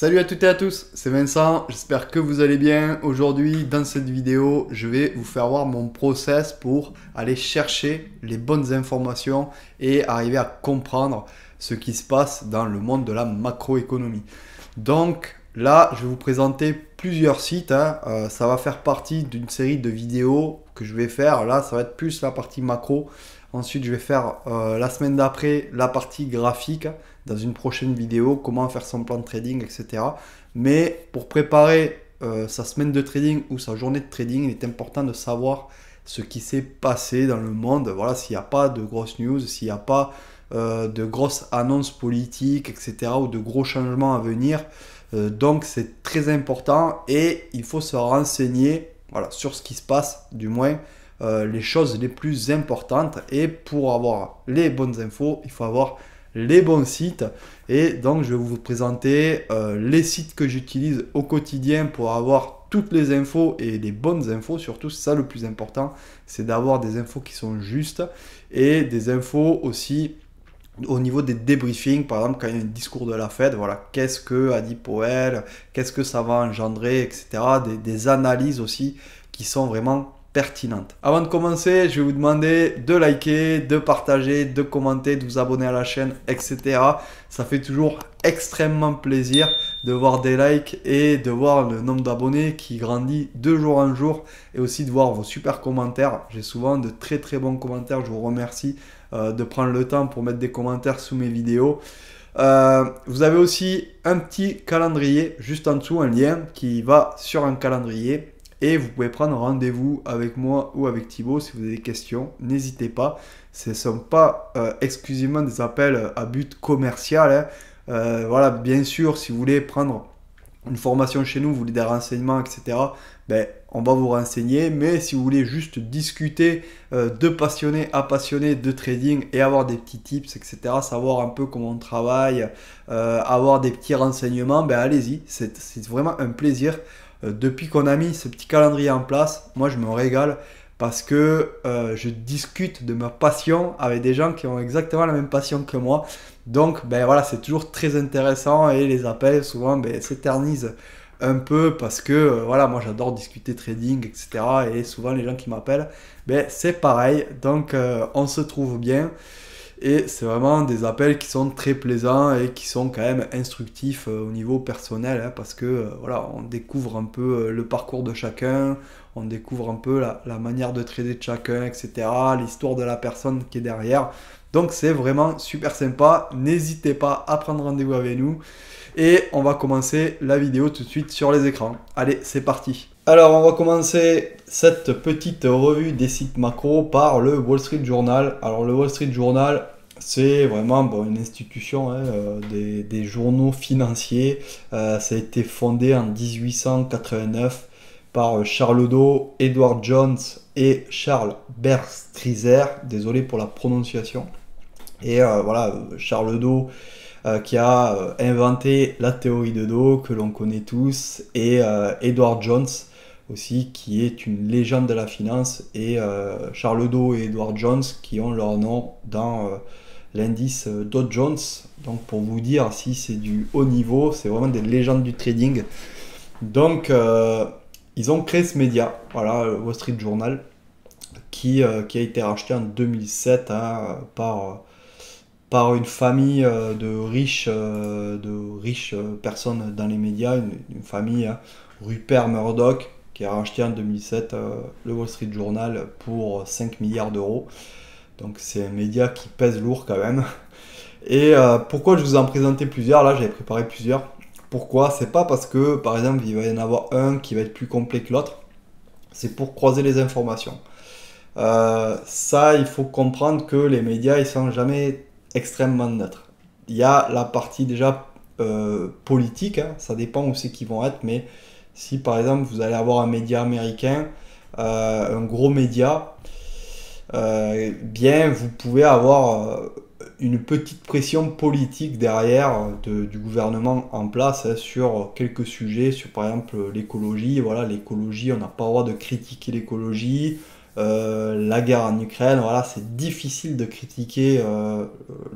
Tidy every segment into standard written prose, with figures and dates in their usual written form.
Salut à toutes et à tous, c'est Vincent, j'espère que vous allez bien. Aujourd'hui, dans cette vidéo, je vais vous faire voir mon process pour aller chercher les bonnes informations et arriver à comprendre ce qui se passe dans le monde de la macroéconomie. Donc là, je vais vous présenter plusieurs sites, ça va faire partie d'une série de vidéos que je vais faire. Là, ça va être plus la partie macro. Ensuite, je vais faire la semaine d'après la partie graphique dans une prochaine vidéo, comment faire son plan de trading, etc. Mais pour préparer sa semaine de trading ou sa journée de trading, il est important de savoir ce qui s'est passé dans le monde. Voilà, s'il n'y a pas de grosses news, s'il n'y a pas de grosses annonces politiques, etc. ou de gros changements à venir. Donc c'est très important et il faut se renseigner voilà, sur ce qui se passe, du moins les choses les plus importantes. Et pour avoir les bonnes infos, il faut avoir les bons sites. Et donc je vais vous présenter les sites que j'utilise au quotidien pour avoir toutes les infos et les bonnes infos. Surtout, c'est ça le plus important, c'est d'avoir des infos qui sont justes et des infos aussi au niveau des débriefings. Par exemple, quand il y a un discours de la Fed, voilà, qu'est-ce que a dit Powell, qu'est-ce que ça va engendrer, etc. Des analyses aussi qui sont vraiment pertinentes. Avant de commencer, je vais vous demander de liker, de partager, de commenter, de vous abonner à la chaîne, etc. Ça fait toujours extrêmement plaisir de voir des likes et de voir le nombre d'abonnés qui grandit de jour en jour et aussi de voir vos super commentaires. J'ai souvent de très très bons commentaires, je vous remercie de prendre le temps pour mettre des commentaires sous mes vidéos. Vous avez aussi un petit calendrier juste en dessous, un lien qui va sur un calendrier. Et vous pouvez prendre rendez-vous avec moi ou avec Thibaut si vous avez des questions. N'hésitez pas. Ce ne sont pas exclusivement des appels à but commercial. Voilà, bien sûr, si vous voulez prendre une formation chez nous, vous voulez des renseignements, etc., ben, on va vous renseigner. Mais si vous voulez juste discuter de passionné à passionné de trading et avoir des petits tips, etc., savoir un peu comment on travaille, avoir des petits renseignements, ben allez-y. C'est vraiment un plaisir. Depuis qu'on a mis ce petit calendrier en place, moi je me régale parce que je discute de ma passion avec des gens qui ont exactement la même passion que moi. Donc ben voilà, c'est toujours très intéressant et les appels souvent ben, s'éternisent un peu parce que voilà, moi j'adore discuter trading, etc. Et souvent les gens qui m'appellent, ben, c'est pareil. Donc on se trouve bien. Et c'est vraiment des appels qui sont très plaisants et qui sont quand même instructifs au niveau personnel, parce que voilà, on découvre un peu le parcours de chacun, on découvre un peu la manière de trader de chacun, etc., l'histoire de la personne qui est derrière. Donc c'est vraiment super sympa. N'hésitez pas à prendre rendez-vous avec nous. Et on va commencer la vidéo tout de suite sur les écrans. Allez, c'est parti. Alors, on va commencer cette petite revue des sites macro par le Wall Street Journal. Alors, le Wall Street Journal, c'est vraiment bon, une institution des journaux financiers. Ça a été fondé en 1889 par Charles Doe, Edward Jones et Charles Berstreizer. Désolé pour la prononciation. Et voilà, Charles Doe qui a inventé la théorie de Doe que l'on connaît tous, et Edward Jones aussi, qui est une légende de la finance, et Charles Doe et Edward Jones qui ont leur nom dans l'indice Dow Jones. Donc pour vous dire si c'est du haut niveau, c'est vraiment des légendes du trading. Donc ils ont créé ce média, voilà, Wall Street Journal, qui a été racheté en 2007 par une famille de riches personnes dans les médias, une famille, Rupert Murdoch, qui a racheté en 2007 le Wall Street Journal pour 5 milliards d'euros. Donc c'est un média qui pèse lourd quand même. Et pourquoi je vous en présentais plusieurs, là j'avais préparé plusieurs. Pourquoi? C'est pas parce que par exemple il va y en avoir un qui va être plus complet que l'autre. C'est pour croiser les informations. Ça, il faut comprendre que les médias, ils sont jamais extrêmement neutres. Il y a la partie déjà politique, ça dépend où c'est qu'ils vont être, mais si par exemple vous allez avoir un média américain, un gros média, bien vous pouvez avoir une petite pression politique derrière du gouvernement en place sur quelques sujets, sur par exemple l'écologie. Voilà, l'écologie, on n'a pas le droit de critiquer l'écologie. La guerre en Ukraine, voilà, c'est difficile de critiquer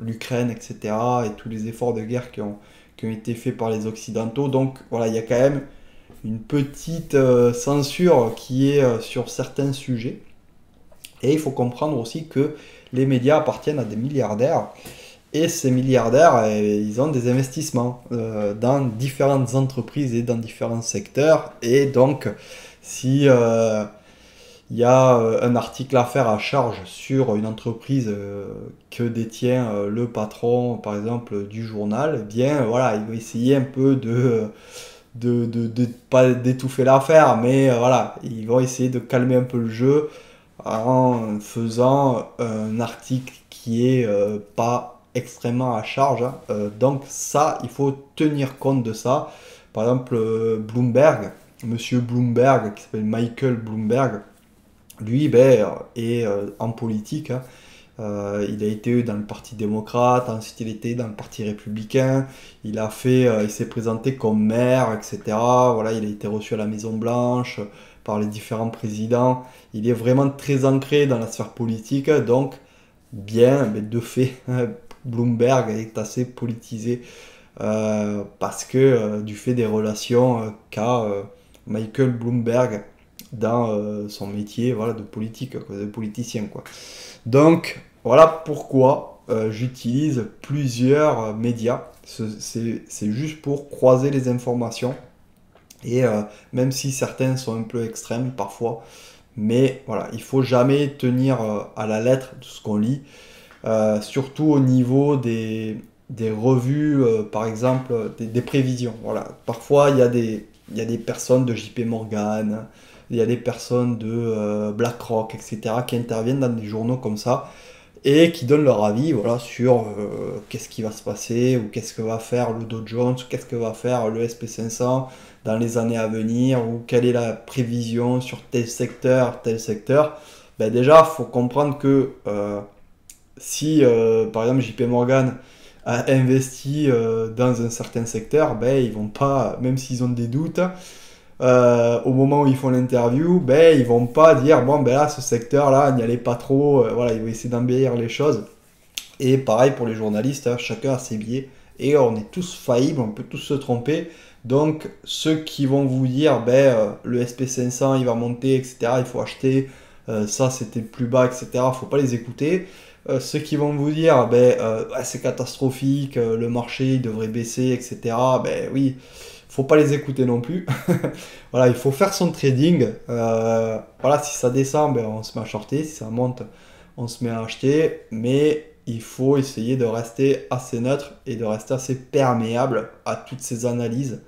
l'Ukraine, etc. et tous les efforts de guerre qui ont qui ont été faits par les Occidentaux. Donc voilà, il y a quand même une petite censure qui est sur certains sujets. Et il faut comprendre aussi que les médias appartiennent à des milliardaires. Et ces milliardaires, ils ont des investissements dans différentes entreprises et dans différents secteurs. Et donc, si il y a un article à faire à charge sur une entreprise que détient le patron, par exemple, du journal, eh bien, voilà, il va essayer un peu de pas d'étouffer l'affaire, mais voilà, ils vont essayer de calmer un peu le jeu en faisant un article qui est pas extrêmement à charge, hein. Donc ça, il faut tenir compte de ça. Par exemple, Bloomberg, monsieur Bloomberg, qui s'appelle Michael Bloomberg, lui ben, est en politique, hein. Il a été dans le Parti démocrate, ensuite il était dans le Parti républicain, il s'est présenté comme maire, etc. Voilà, il a été reçu à la Maison Blanche par les différents présidents. Il est vraiment très ancré dans la sphère politique, donc bien, mais de fait, Bloomberg est assez politisé parce que du fait des relations qu'a Michael Bloomberg dans son métier, voilà, de politique, quoi, de politicien, quoi. Donc, voilà pourquoi j'utilise plusieurs médias. C'est juste pour croiser les informations. Et même si certains sont un peu extrêmes parfois, mais voilà, il faut jamais tenir à la lettre de ce qu'on lit, surtout au niveau des revues, par exemple, des prévisions. Voilà. Parfois, il y a des personnes de JP Morgan, il y a des personnes de BlackRock, etc., qui interviennent dans des journaux comme ça et qui donnent leur avis, voilà, sur qu'est-ce qui va se passer, ou qu'est-ce que va faire le Dow Jones, ou qu'est-ce que va faire le SP 500 dans les années à venir, ou quelle est la prévision sur tel secteur, tel secteur. Ben déjà, il faut comprendre que si, par exemple, JP Morgan a investi dans un certain secteur, ben, ils vont pas, même s'ils ont des doutes, au moment où ils font l'interview, ben, ils vont pas dire bon ben là ce secteur là n'y allez pas trop, voilà, ils vont essayer d'embellir les choses. Et pareil pour les journalistes, hein, chacun a ses biais et on est tous faillibles, on peut tous se tromper. Donc ceux qui vont vous dire ben le SP 500 il va monter, etc., il faut acheter, ça c'était plus bas, etc., faut pas les écouter. Ceux qui vont vous dire ben c'est catastrophique, le marché il devrait baisser, etc., ben oui, faut pas les écouter non plus. Voilà, il faut faire son trading. Voilà, si ça descend, ben, on se met à shorter. Si ça monte, on se met à acheter. Mais il faut essayer de rester assez neutre et de rester assez perméable à toutes ces analyses.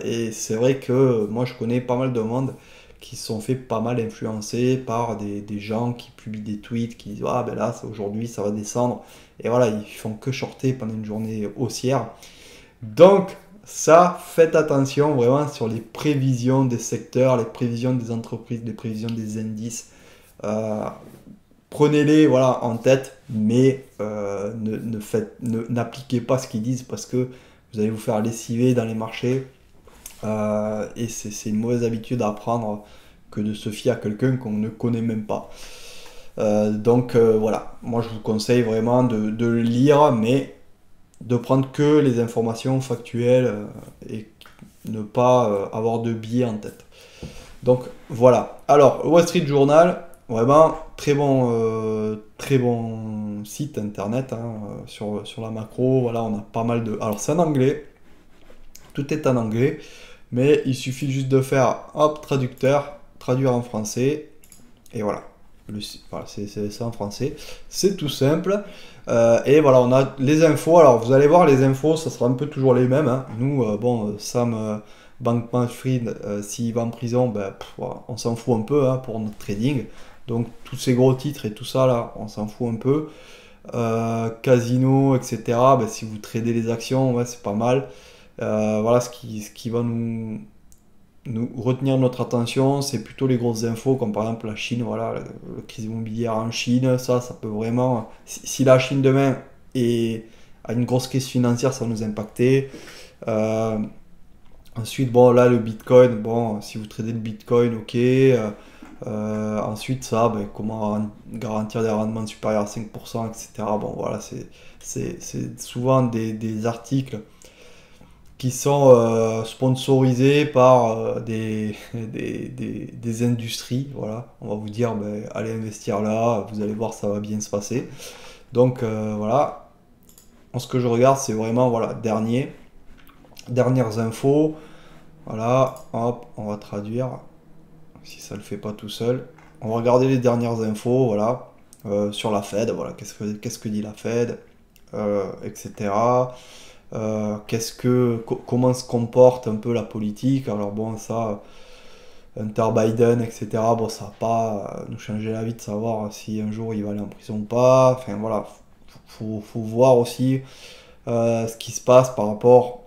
Et c'est vrai que moi, je connais pas mal de monde qui se sont fait pas mal influencer par des gens qui publient des tweets, qui disent ah ben là, aujourd'hui, ça va descendre. Et voilà, ils font que shorter pendant une journée haussière. Donc, ça, faites attention vraiment sur les prévisions des secteurs, les prévisions des entreprises, les prévisions des indices. Prenez-les voilà, en tête, mais n'appliquez pas ce qu'ils disent parce que vous allez vous faire lessiver dans les marchés. Et c'est une mauvaise habitude à prendre que de se fier à quelqu'un qu'on ne connaît même pas. Donc voilà, moi je vous conseille vraiment de le lire, mais de prendre que les informations factuelles et ne pas avoir de biais en tête. Donc voilà. Alors, Wall Street Journal, vraiment très bon site internet, hein, sur la macro. Voilà, on a pas mal de. Alors, c'est en anglais, tout est en anglais, mais il suffit juste de faire hop, traducteur, traduire en français, et voilà. Voilà, c'est en français, c'est tout simple. Et voilà, on a les infos. Alors vous allez voir, les infos, ça sera un peu toujours les mêmes, hein. Nous, bon, Sam Bankman-Fried, s'il va en prison, ben, voilà, on s'en fout un peu, hein, pour notre trading. Donc tous ces gros titres et tout ça là, on s'en fout un peu. Casino, etc. Ben, si vous tradez les actions, ouais, c'est pas mal. Voilà, ce qui va nous retenir notre attention, c'est plutôt les grosses infos, comme par exemple la Chine, voilà, la crise immobilière en Chine, ça peut vraiment... Si la Chine demain a une grosse crise financière, ça va nous impacter. Ensuite, bon, là, le Bitcoin, bon, si vous tradez le Bitcoin, ok. Ensuite, ça, ben, comment garantir des rendements supérieurs à 5%, etc. Bon, voilà, c'est souvent des articles qui sont sponsorisés par des industries. Voilà, on va vous dire, ben, allez investir là, vous allez voir, ça va bien se passer. Donc voilà, ce que je regarde, c'est vraiment, voilà, dernières infos. Voilà, hop, on va traduire, si ça le fait pas tout seul. On va regarder les dernières infos, voilà, sur la Fed, voilà, qu'est-ce que dit la Fed, etc. Comment se comporte un peu la politique. Alors bon, ça, Hunter Biden, etc. Bon, ça va pas nous changer la vie de savoir si un jour il va aller en prison ou pas. Enfin voilà, faut voir aussi ce qui se passe par rapport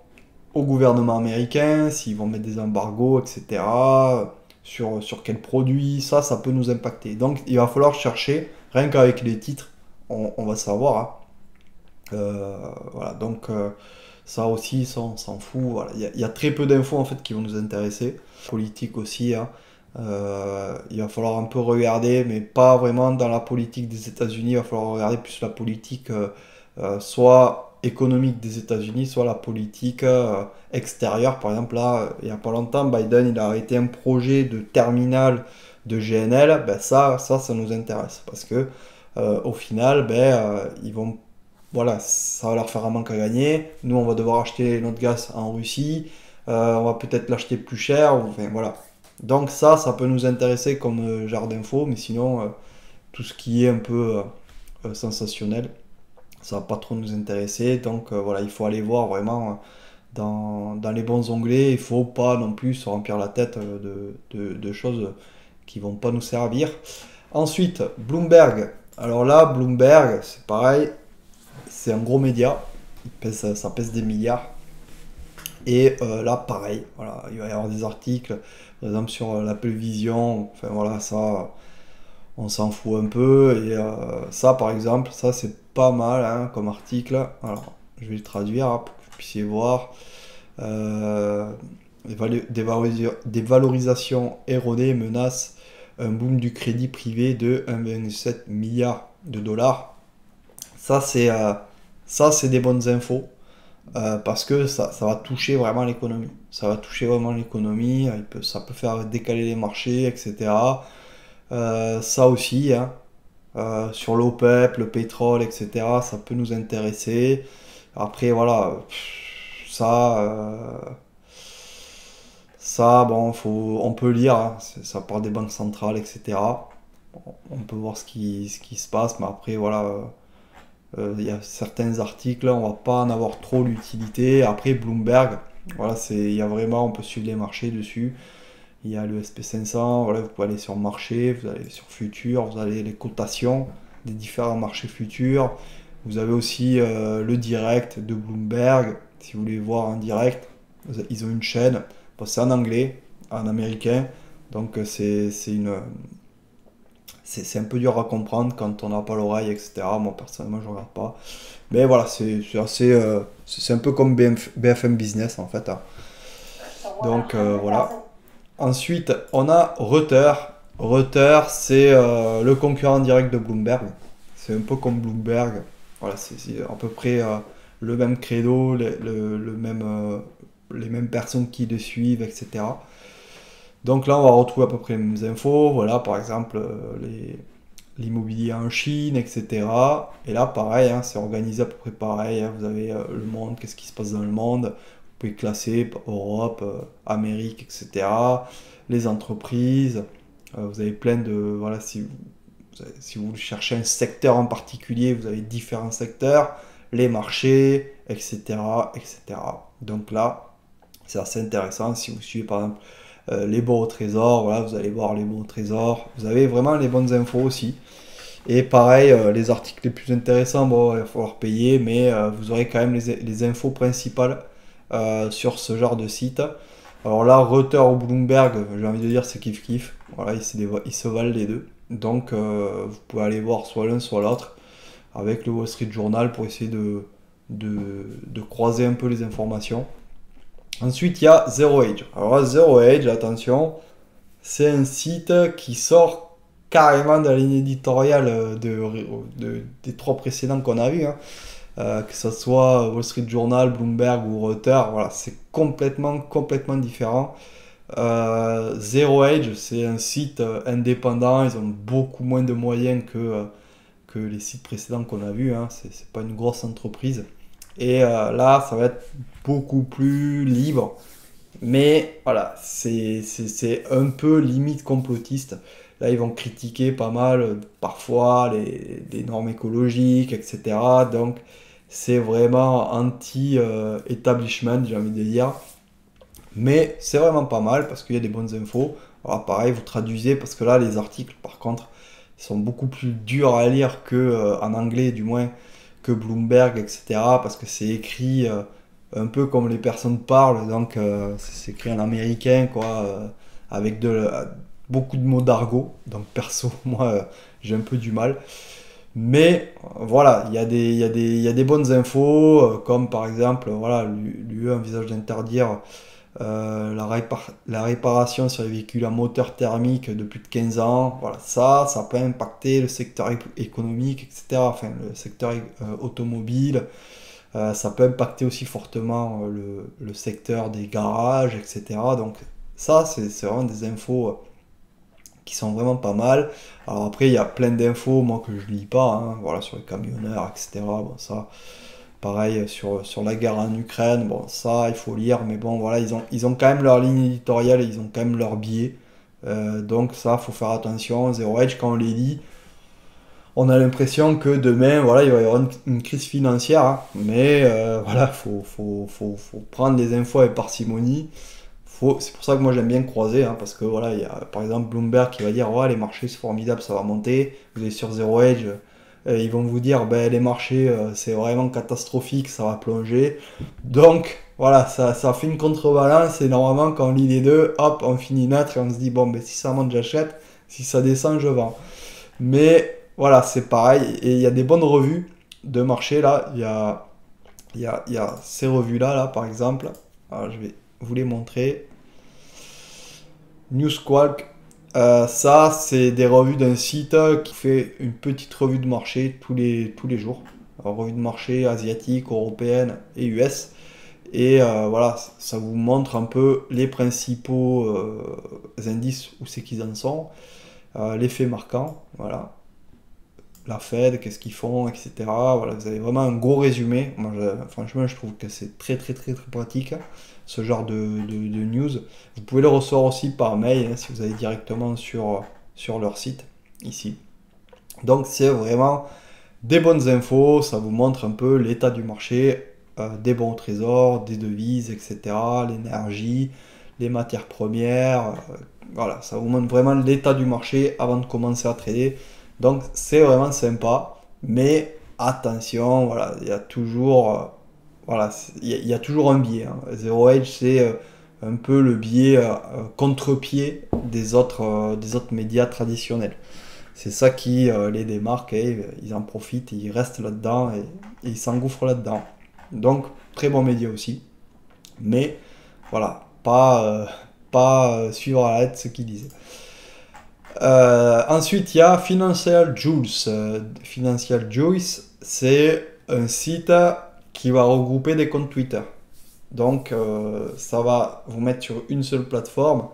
au gouvernement américain, s'ils vont mettre des embargos, etc. Sur quels produits, ça peut nous impacter. Donc il va falloir chercher, rien qu'avec les titres, on va savoir, hein. Voilà, donc ça aussi, ça on s'en fout. Voilà. Il y a très peu d'infos en fait qui vont nous intéresser. Politique aussi, hein. Il va falloir un peu regarder, mais pas vraiment dans la politique des États-Unis. Il va falloir regarder plus la politique soit économique des États-Unis, soit la politique extérieure. Par exemple, là, il n'y a pas longtemps, Biden il a arrêté un projet de terminal de GNL. Ben ça nous intéresse parce que au final, ils vont, voilà, ça va leur faire un manque à gagner. Nous, on va devoir acheter notre gaz en Russie. On va peut-être l'acheter plus cher. Enfin, voilà. Donc ça peut nous intéresser comme genre d'infos. Mais sinon, tout ce qui est un peu sensationnel, ça va pas trop nous intéresser. Donc voilà, il faut aller voir vraiment dans les bons onglets. Il faut pas non plus se remplir la tête de choses qui vont pas nous servir. Ensuite, Bloomberg. Alors là, Bloomberg, c'est pareil. C'est un gros média, ça pèse des milliards. Et là, pareil, voilà, il va y avoir des articles, par exemple sur l'Apple Vision, enfin voilà, ça, on s'en fout un peu. Et ça, par exemple, ça c'est pas mal hein, comme article. Alors, je vais le traduire hein, pour que vous puissiez voir. Des valorisations erronées menacent un boom du crédit privé de 1,7 milliard de dollars. Ça, c'est des bonnes infos parce que ça va toucher vraiment l'économie. Ça va toucher vraiment l'économie, ça peut faire décaler les marchés, etc. Ça aussi, hein, sur l'OPEP, le pétrole, etc., ça peut nous intéresser. Après, voilà, ça bon, on peut lire, hein, ça part des banques centrales, etc. Bon, on peut voir ce qui se passe, mais après, voilà. Il y a certains articles, on va pas en avoir trop l'utilité. Après Bloomberg, voilà, il y a vraiment, on peut suivre les marchés dessus. Il y a le SP500, voilà, vous pouvez aller sur marché, vous allez sur futur, vous avez les cotations des différents marchés futurs. Vous avez aussi le direct de Bloomberg, si vous voulez voir en direct. Ils ont une chaîne, bon, c'est en anglais, en américain, donc c'est un peu dur à comprendre quand on n'a pas l'oreille, etc. Moi, personnellement, je ne regarde pas. Mais voilà, c'est assez. C'est un peu comme BFM Business, en fait, hein. Donc, voilà. Ensuite, on a Reuters. Reuters, c'est le concurrent direct de Bloomberg. C'est un peu comme Bloomberg. Voilà, c'est à peu près le même credo, les mêmes personnes qui le suivent, etc. Donc là, on va retrouver à peu près les mêmes infos. Voilà, par exemple, l'immobilier en Chine, etc. Et là, pareil, hein, c'est organisé à peu près pareil, hein. Vous avez le monde, qu'est-ce qui se passe dans le monde. Vous pouvez classer Europe, Amérique, etc. Les entreprises. Vous avez plein de... Voilà, si vous cherchez un secteur en particulier, vous avez différents secteurs. Les marchés, etc., etc. Donc là, c'est assez intéressant. Si vous suivez, par exemple, les bons au trésor, voilà, vous allez voir les bons au trésor. Vous avez vraiment les bonnes infos aussi. Et pareil, les articles les plus intéressants, bon, il va falloir payer, mais vous aurez quand même les infos principales sur ce genre de site. Alors là, Reuters ou Bloomberg, j'ai envie de dire, c'est kiff-kiff. Voilà, ils se valent les deux. Donc, vous pouvez aller voir soit l'un, soit l'autre avec le Wall Street Journal pour essayer de croiser un peu les informations. Ensuite, il y a Zero Age. Alors là, Zero Age, attention, c'est un site qui sort carrément de la ligne éditoriale des trois précédents qu'on a vus, hein. que ce soit Wall Street Journal, Bloomberg ou Reuters, voilà, c'est complètement différent. Zero Age, c'est un site indépendant, ils ont beaucoup moins de moyens que les sites précédents qu'on a vus, hein. C'est pas une grosse entreprise. Et là, ça va être beaucoup plus libre. Mais voilà, c'est un peu limite complotiste. Là, ils vont critiquer pas mal, parfois, les normes écologiques, etc. Donc, c'est vraiment anti-establishment, j'ai envie de dire. Mais c'est vraiment pas mal parce qu'il y a des bonnes infos. Alors, pareil, vous traduisez parce que là, les articles, par contre, ils sont beaucoup plus durs à lire que en anglais, du moins, que Bloomberg, etc. Parce que c'est écrit un peu comme les personnes parlent, donc c'est écrit en américain, quoi, avec beaucoup de mots d'argot. Donc, perso, moi, j'ai un peu du mal. Mais voilà, il y a des bonnes infos, comme par exemple, voilà, l'UE envisage d'interdire la réparation sur les véhicules à moteur thermique de plus de 15 ans. Voilà, ça peut impacter le secteur économique, etc. Enfin, le secteur automobile. Ça peut impacter aussi fortement le secteur des garages, etc. Donc ça, c'est vraiment des infos qui sont vraiment pas mal. Alors après, il y a plein d'infos, moi, que je lis pas, hein, voilà, sur les camionneurs, etc. Bon, ça, pareil, sur la guerre en Ukraine, bon, ça, il faut lire, mais bon, voilà, ils ont quand même leur ligne éditoriale, ils ont quand même leur biais. Donc ça, faut faire attention. Zero Hedge, quand on les lit, on a l'impression que demain, voilà, il va y avoir une crise financière, hein. Mais voilà, faut prendre les infos avec parcimonie. C'est pour ça que moi j'aime bien croiser, hein, parce que voilà, il y a par exemple Bloomberg qui va dire ouais, les marchés c'est formidable, ça va monter. Vous allez sur Zero Hedge, ils vont vous dire ben, les marchés c'est vraiment catastrophique, ça va plonger. Donc voilà, ça fait une contrebalance et normalement quand on lit les deux, hop, on finit neutre et on se dit bon, ben si ça monte, j'achète, si ça descend, je vends. Mais voilà, c'est pareil, et il y a des bonnes revues de marché là, il y a ces revues-là, là, par exemple. Alors, je vais vous les montrer. Newsquark, ça, c'est des revues d'un site qui fait une petite revue de marché tous les jours. Alors, revue de marché asiatique, européenne et US. Et voilà, ça vous montre un peu les principaux indices, où c'est qu'ils en sont. Les faits marquants, voilà. La Fed, qu'est-ce qu'ils font, etc. Voilà, vous avez vraiment un gros résumé. Moi, franchement, je trouve que c'est très pratique, ce genre de news. Vous pouvez le recevoir aussi par mail, hein, si vous allez directement sur leur site, ici. Donc, c'est vraiment des bonnes infos. Ça vous montre un peu l'état du marché, des bons trésors, des devises, etc. L'énergie, les matières premières. Voilà, ça vous montre vraiment l'état du marché avant de commencer à trader. Donc c'est vraiment sympa, mais attention, voilà, il y a toujours, voilà, il y a toujours un biais, hein. Zero Hedge, c'est un peu le biais contre-pied des autres médias traditionnels. C'est ça qui les démarque, et ils en profitent, ils restent là-dedans et ils s'engouffrent là-dedans. Donc très bon média aussi, mais voilà, pas suivre à la lettre ce qu'ils disent. Ensuite, il y a Financial Juice. Financial Juice, c'est un site qui va regrouper des comptes Twitter. Donc, ça va vous mettre sur une seule plateforme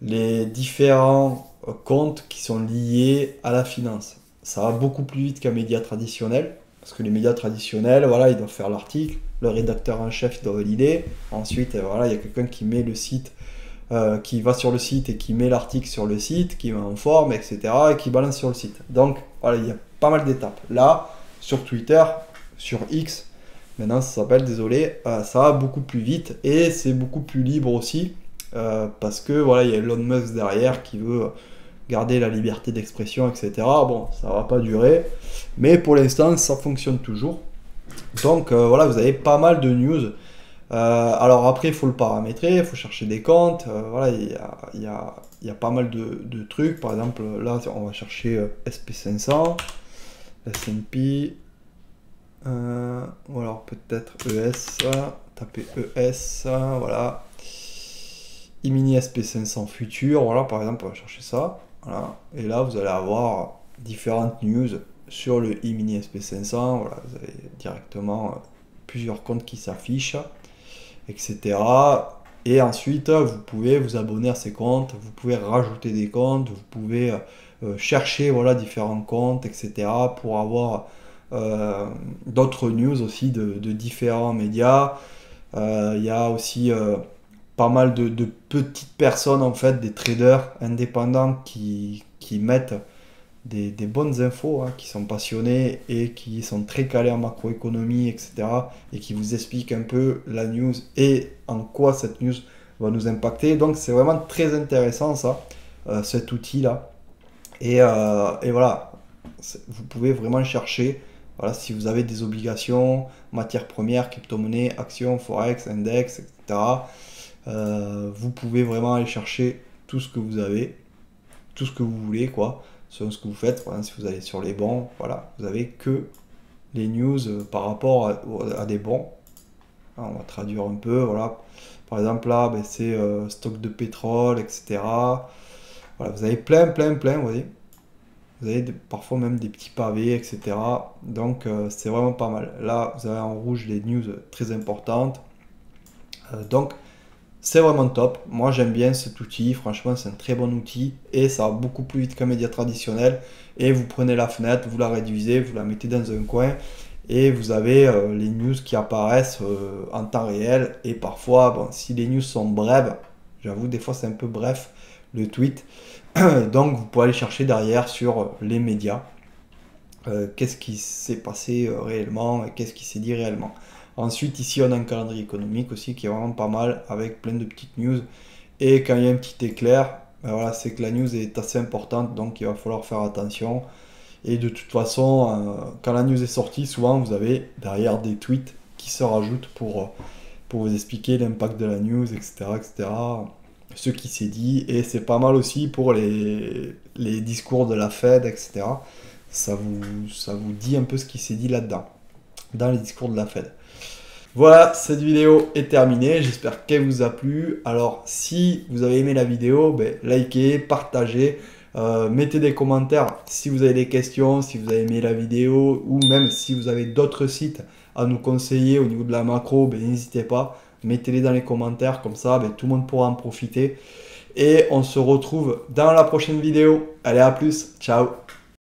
les différents comptes qui sont liés à la finance. Ça va beaucoup plus vite qu'un média traditionnel, parce que les médias traditionnels, voilà, ils doivent faire l'article, le rédacteur en chef il doit valider. Ensuite, voilà, il y a quelqu'un qui met le site. Qui va sur le site et qui met l'article sur le site, qui met en forme, etc. et qui balance sur le site. Donc voilà, il y a pas mal d'étapes. Là, sur Twitter, sur X, maintenant ça s'appelle, désolé, ça va beaucoup plus vite et c'est beaucoup plus libre aussi parce que voilà, il y a Elon Musk derrière qui veut garder la liberté d'expression, etc. Bon, ça va pas durer, mais pour l'instant, ça fonctionne toujours. Donc voilà, vous avez pas mal de news. Alors après, il faut le paramétrer, il faut chercher des comptes. Voilà, il y a pas mal de trucs. Par exemple, là, on va chercher SP500, S&P, ou alors peut-être ES, taper ES, voilà. E-mini SP500 futur, voilà, par exemple, on va chercher ça. Voilà. Et là, vous allez avoir différentes news sur le e-mini SP500, voilà, vous avez directement plusieurs comptes qui s'affichent, etc. Et ensuite, vous pouvez vous abonner à ces comptes, vous pouvez rajouter des comptes, vous pouvez chercher voilà, différents comptes, etc. pour avoir d'autres news aussi de différents médias. Il y a aussi pas mal de petites personnes, en fait, des traders indépendants qui mettent des bonnes infos, hein, qui sont passionnés et qui sont très calés en macroéconomie, etc. et qui vous expliquent un peu la news et en quoi cette news va nous impacter. Donc c'est vraiment très intéressant ça, cet outil-là. Et voilà, vous pouvez vraiment chercher, voilà, si vous avez des obligations, matières premières, crypto-monnaies, actions, forex, index, etc. Vous pouvez vraiment aller chercher tout ce que vous avez, tout ce que vous voulez, quoi, selon ce que vous faites. Voilà, si vous allez sur les bons, voilà, vous avez que les news par rapport à des bons. On va traduire un peu, voilà. Par exemple là, ben, c'est stock de pétrole, etc. Voilà, vous avez plein, vous voyez. Vous avez parfois même des petits pavés, etc. Donc c'est vraiment pas mal. Là, vous avez en rouge les news très importantes. Donc c'est vraiment top. Moi j'aime bien cet outil. Franchement, c'est un très bon outil et ça va beaucoup plus vite qu'un média traditionnel. Et vous prenez la fenêtre, vous la réduisez, vous la mettez dans un coin et vous avez les news qui apparaissent en temps réel. Et parfois, bon, si les news sont brèves, j'avoue, des fois c'est un peu bref le tweet. Donc vous pouvez aller chercher derrière sur les médias. Qu'est-ce qui s'est passé réellement et qu'est-ce qui s'est dit réellement. Ensuite, ici, on a un calendrier économique aussi qui est vraiment pas mal avec plein de petites news. Et quand il y a un petit éclair, ben voilà, c'est que la news est assez importante, donc il va falloir faire attention. Et de toute façon, quand la news est sortie, souvent vous avez derrière des tweets qui se rajoutent pour vous expliquer l'impact de la news, etc., etc., ce qui s'est dit. Et c'est pas mal aussi pour les discours de la Fed, etc. Ça vous dit un peu ce qui s'est dit là-dedans, dans les discours de la Fed. Voilà, cette vidéo est terminée, j'espère qu'elle vous a plu. Alors si vous avez aimé la vidéo, ben, likez, partagez, mettez des commentaires si vous avez des questions, si vous avez aimé la vidéo ou même si vous avez d'autres sites à nous conseiller au niveau de la macro, ben, n'hésitez pas, mettez-les dans les commentaires, comme ça ben, tout le monde pourra en profiter. Et on se retrouve dans la prochaine vidéo. Allez, à plus, ciao!